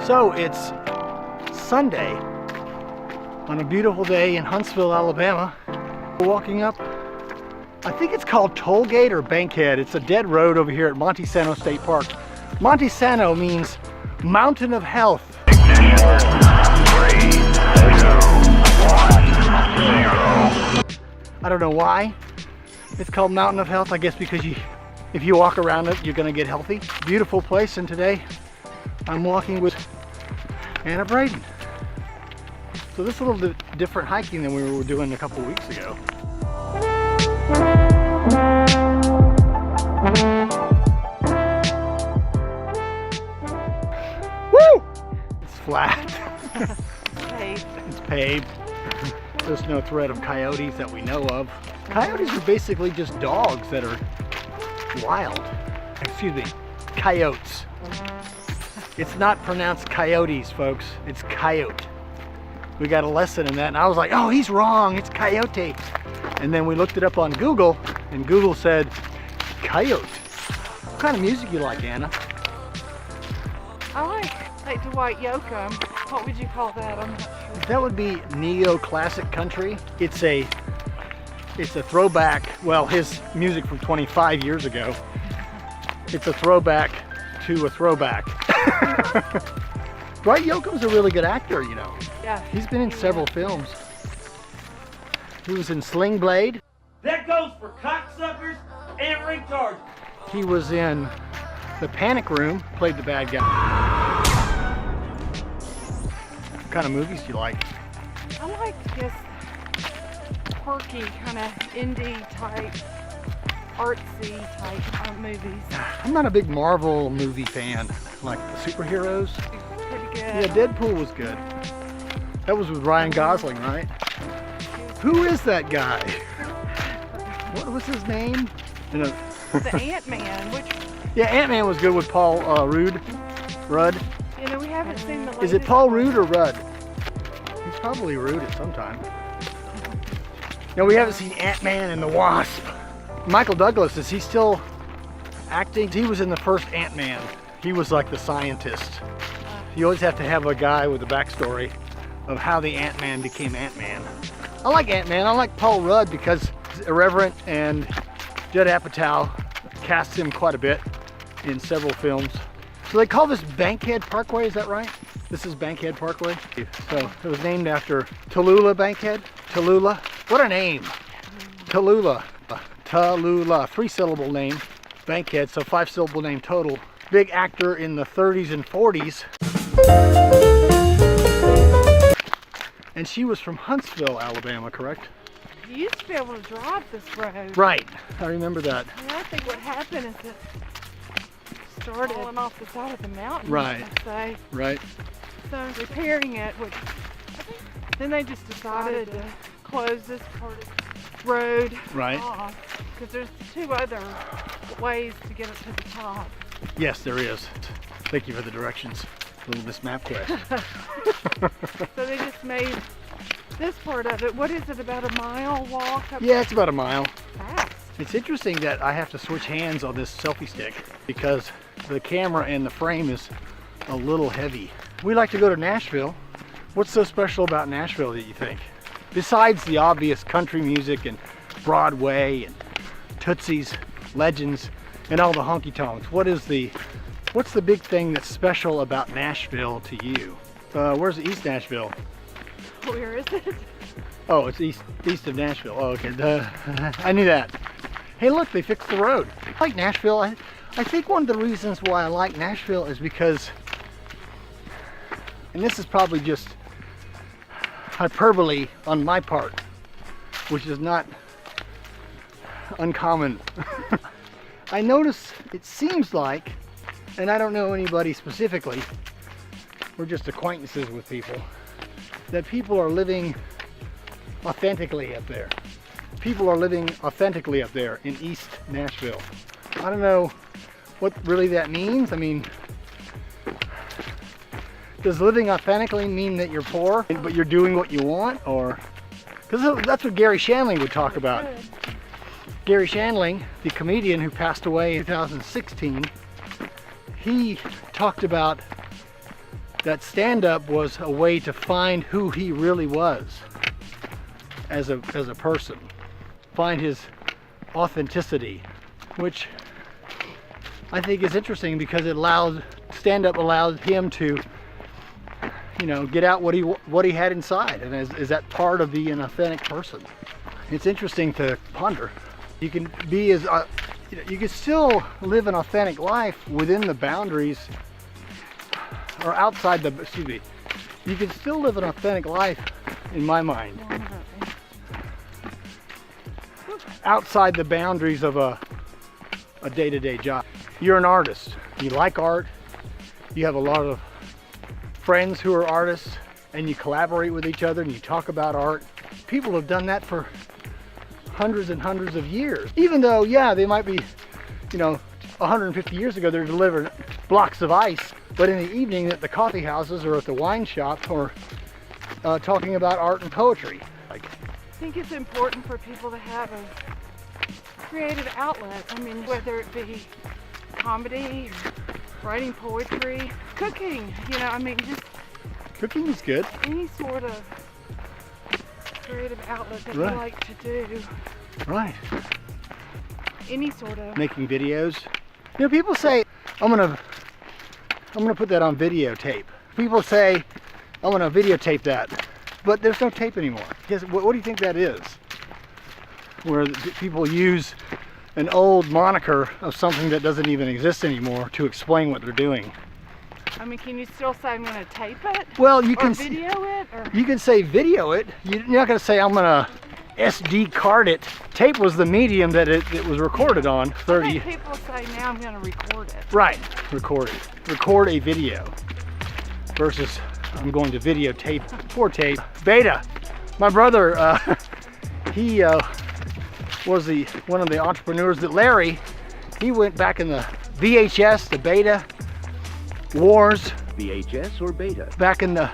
So it's Sunday on a beautiful day in Huntsville, Alabama. We're walking up, I think it's called Tollgate or Bankhead. It's a dead road over here at Montesano State Park. Montesano means Mountain of Health. Ignition. 3, 2, 1, 0. I don't know why it's called Mountain of Health. I guess because if you walk around it, you're gonna get healthy. Beautiful place, and today I'm walking with Anna Braden. So this is a little bit different hiking than we were doing a couple weeks ago. Woo! It's flat. Paved. It's paved. There's no threat of coyotes that we know of. Coyotes are basically just dogs that are wild. Excuse me, coyotes. It's not pronounced coyotes, folks. It's coyote. We got a lesson in that, and I was like, oh, he's wrong. It's coyote. And then we looked it up on Google, and Google said coyote. What kind of music you like, Anna? I like Dwight Yoakam. What would you call that? I'm not sure. That would be neoclassic country. It's a throwback. Well, his music from 25 years ago. It's a throwback to a throwback. Dwight Yoakam's a really good actor, you know. Yeah. He's been in several films. He was in Sling Blade. That goes for cocksuckers and retards. He was in The Panic Room, played the bad guy. What kind of movies do you like? I like just quirky, kind of indie type, artsy type movies. I'm not a big Marvel movie fan, like the superheroes. Pretty good. Yeah, Deadpool was good. That was with Ryan Gosling, right? Who is that guy? What was his name? You know, The Ant-Man, which, yeah, Ant-Man was good with Paul Rudd. you know, we haven't seen the latest. Is it Paul Rudd or Rudd? He's probably Rudd at some time. No, we haven't seen Ant-Man and the Wasp. Michael Douglas, is he still acting? He was in the first Ant-Man. He was like the scientist. You always have to have a guy with a backstory of how the Ant-Man became Ant-Man. I like Ant-Man. I like Paul Rudd because he's irreverent, and Judd Apatow casts him quite a bit in several films. So they call this Bankhead Parkway, is that right? This is Bankhead Parkway. So it was named after Tallulah Bankhead. Tallulah. What a name. Tallulah. Tallulah. 3-syllable name. Bankhead, so 5-syllable name total. Big actor in the 30s and 40s. And she was from Huntsville, Alabama, correct? You used to be able to drive this road. Right. I remember that. And I think what happened is it started falling off the side of the mountain. Right. I'd say. Right. So repairing it, which then they just decided to close this part of the road Right. off because there's 2 other ways to get up to the top. Yes, there is. Thank you for the directions. A little Miss MapQuest. So they just made this part of it. What is it, about a mile walk up? Yeah, it's about a mile. Fast. It's interesting that I have to switch hands on this selfie stick because the camera and the frame is a little heavy. We like to go to Nashville. What's so special about Nashville that you think? Besides the obvious country music and Broadway and Tootsie's, Legends, and all the honky-tonks, what's the big thing that's special about Nashville to you? Where's East Nashville? Where is it? Oh, it's east of Nashville. Oh, okay. I knew that. Hey, look, they fixed the road. I like Nashville. I think one of the reasons why I like Nashville is because, and this is probably just hyperbole on my part, which is not uncommon. I notice it seems like, and I don't know anybody specifically, we're just acquaintances with people, that people are living authentically up there. People are living authentically up there in East Nashville. I don't know what really that means. I mean, does living authentically mean that you're poor, but you're doing what you want? Or, because that's what Gary Shandling would talk about. Gary Shandling, the comedian who passed away in 2016, he talked about that stand-up was a way to find who he really was as a person, find his authenticity, which I think is interesting because it stand-up allowed him to, you know, get out what he had inside, and is that part of being an authentic person. It's interesting to ponder. You can be as you can still live an authentic life within the boundaries, or outside the, excuse me, you can still live an authentic life, in my mind, outside the boundaries of a day-to-day job. You're an artist, you like art, you have a lot of friends who are artists, and you collaborate with each other and you talk about art. People have done that for hundreds and hundreds of years. Even though, yeah, they might be, you know, 150 years ago they're delivering blocks of ice, but in the evening at the coffee houses or at the wine shops, or talking about art and poetry. Like, I think it's important for people to have a creative outlet. I mean, whether it be comedy, or writing poetry, cooking, you know, I mean, just cooking is good. any sort of creative outlet that Right. you like to do. Right. Any sort of. Making videos. You know, people say, I'm gonna put that on videotape. People say, I'm gonna videotape that, but there's no tape anymore. Because what do you think that is? Where people use an old moniker of something that doesn't even exist anymore to explain what they're doing. I mean, can you still say I'm going to tape it? Well, you or can video it? Or? You can say video it. You're not going to say I'm going to SD card it. Tape was the medium that it was recorded on. 30. I think people say now I'm going to record it. Right, record it. Record a video versus I'm going to videotape for tape. Beta. My brother, he was one of the entrepreneurs that Larry, he went back in the VHS, the Beta wars. VHS or Beta? Back in the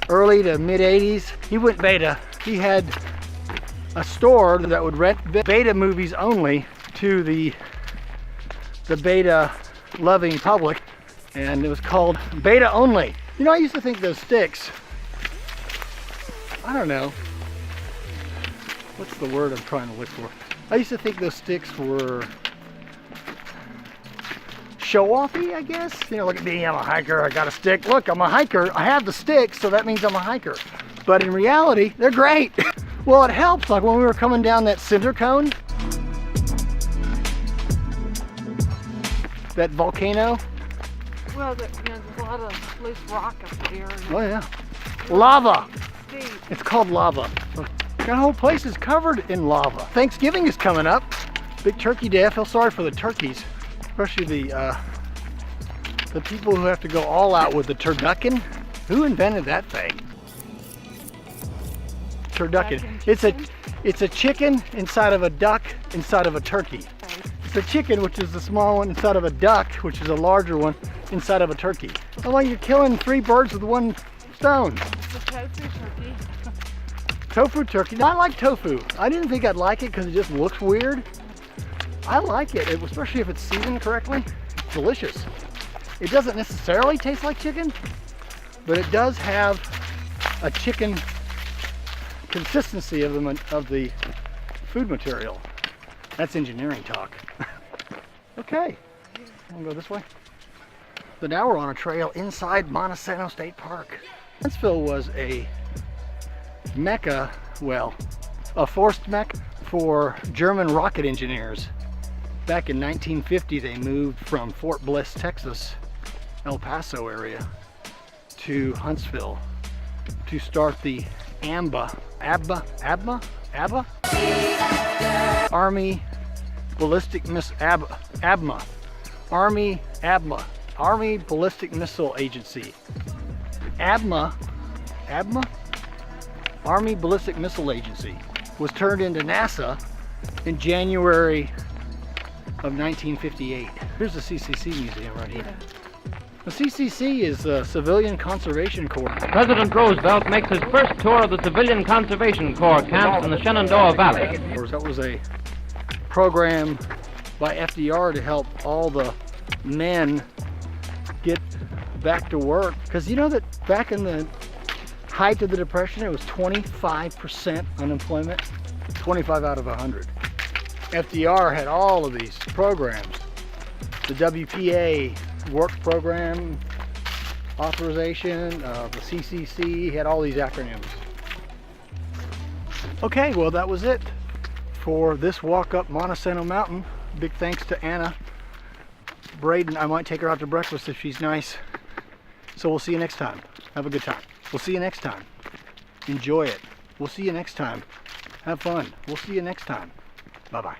early to mid 80s, he went Beta. He had a store that would rent Beta movies only to the Beta loving public, and it was called Beta Only. You know, I used to think those sticks, I don't know, what's the word I'm trying to look for? I used to think those sticks were show-offy, I guess. You know, look at me, I'm a hiker, I got a stick. Look, I'm a hiker, I have the stick, so that means I'm a hiker. But in reality, they're great. Well, it helps, like when we were coming down that cinder cone, that volcano. Well, there's a lot of loose rock up there. Oh yeah, lava. Steep. It's called lava. That whole place is covered in lava. Thanksgiving is coming up. Big turkey day. I feel sorry for the turkeys, especially the people who have to go all out with the turducken. Who invented that thing? Turducken. It's a chicken inside of a duck inside of a turkey. It's a chicken, which is the small one, inside of a duck, which is a larger one, inside of a turkey. Oh, well, you're killing 3 birds with 1 stone. It's a tofu turkey. Tofu turkey. I like tofu. I didn't think I'd like it because it just looks weird. I like it, especially if it's seasoned correctly. It's delicious. It doesn't necessarily taste like chicken, but it does have a chicken consistency of the food material. That's engineering talk. Okay, we'll go this way. So now we're on a trail inside Montesano State Park. Huntsville was a mecca, well, a forced mecca for German rocket engineers. Back in 1950, they moved from Fort Bliss, Texas, El Paso area, to Huntsville to start the ABBA Army Ballistic Missile Army Ballistic Missile Agency. ABMA Army Ballistic Missile Agency was turned into NASA in January of 1958. Here's the CCC museum right here. The CCC is the Civilian Conservation Corps. President Roosevelt makes his first tour of the Civilian Conservation Corps camps in the Shenandoah Valley. That was a program by FDR to help all the men get back to work. Because you know that back in the height of the Depression, it was 25% unemployment, 25 out of 100. FDR had all of these programs. The WPA, Work Program Authorization, the CCC, he had all these acronyms. Okay, well that was it for this walk up Montesano Mountain. Big thanks to Anna Braden. I might take her out to breakfast if she's nice. So we'll see you next time. Have a good time. We'll see you next time. Enjoy it. We'll see you next time. Have fun. We'll see you next time. Bye-bye.